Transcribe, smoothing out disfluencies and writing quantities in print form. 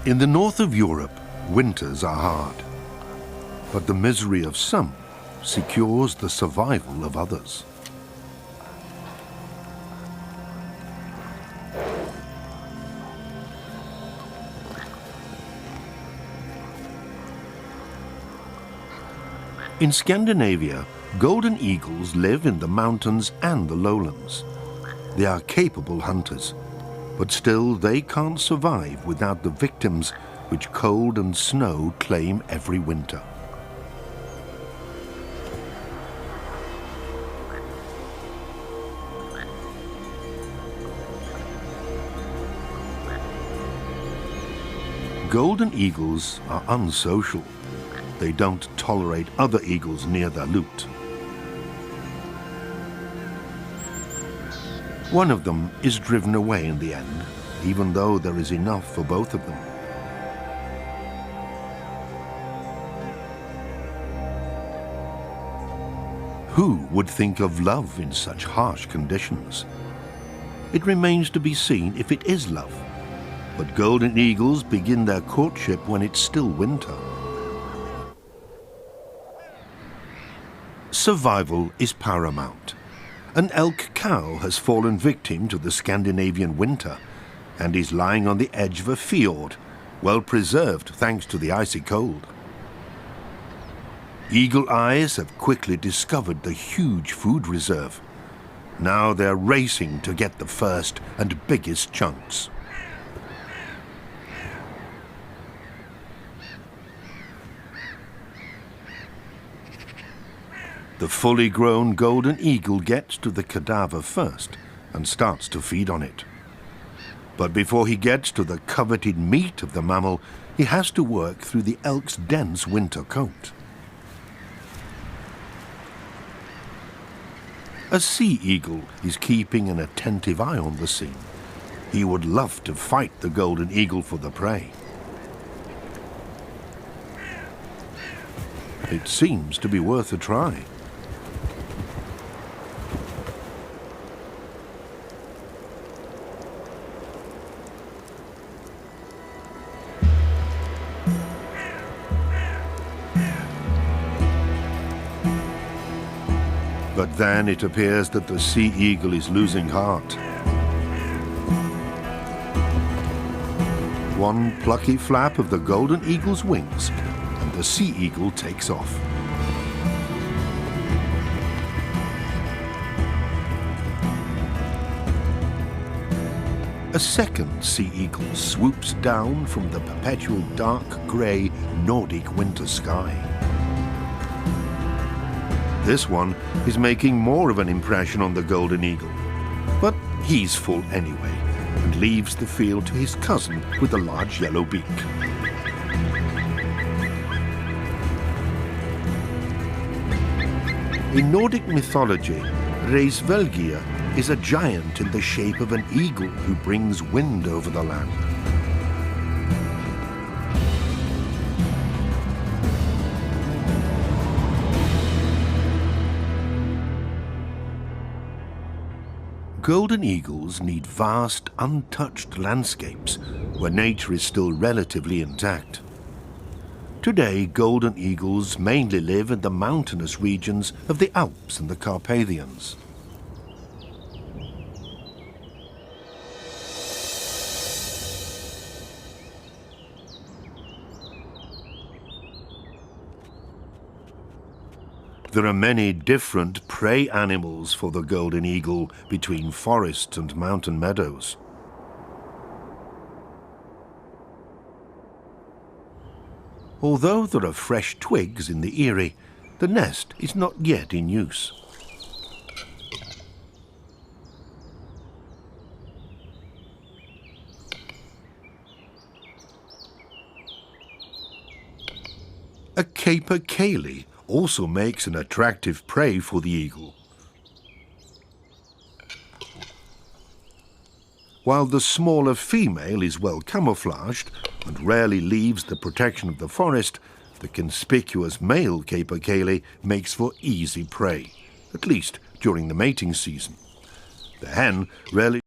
In the north of Europe, winters are hard, but the misery of some secures the survival of others. In Scandinavia, golden eagles live in the mountains and the lowlands. They are capable hunters, but still they can't survive without the victims which cold and snow claim every winter. Golden eagles are unsocial. They don't tolerate other eagles near their loot. One of them is driven away in the end, even though there is enough for both of them. Who would think of love in such harsh conditions? It remains to be seen if it is love. But golden eagles begin their courtship when it's still winter. Survival is paramount. An elk cow has fallen victim to the Scandinavian winter and is lying on the edge of a fjord, well preserved thanks to the icy cold. Eagle eyes have quickly discovered the huge food reserve. Now they're racing to get the first and biggest chunks. The fully grown golden eagle gets to the cadaver first and starts to feed on it. But before he gets to the coveted meat of the mammal, he has to work through the elk's dense winter coat. A sea eagle is keeping an attentive eye on the scene. He would love to fight the golden eagle for the prey. It seems to be worth a try. But then it appears that the sea eagle is losing heart. One plucky flap of the golden eagle's wings, and the sea eagle takes off. A second sea eagle swoops down from the perpetual dark grey Nordic winter sky. This one is making more of an impression on the golden eagle, but he's full anyway and leaves the field to his cousin with a large yellow beak. In Nordic mythology, Reisvelgia is a giant in the shape of an eagle who brings wind over the land. Golden eagles need vast, untouched landscapes where nature is still relatively intact. Today, golden eagles mainly live in the mountainous regions of the Alps and the Carpathians. There are many different prey animals for the golden eagle between forest and mountain meadows. Although there are fresh twigs in the eyrie, the nest is not yet in use. A capercaillie also makes an attractive prey for the eagle. While the smaller female is well camouflaged and rarely leaves the protection of the forest, the conspicuous male capercaillie makes for easy prey, at least during the mating season. The hen rarely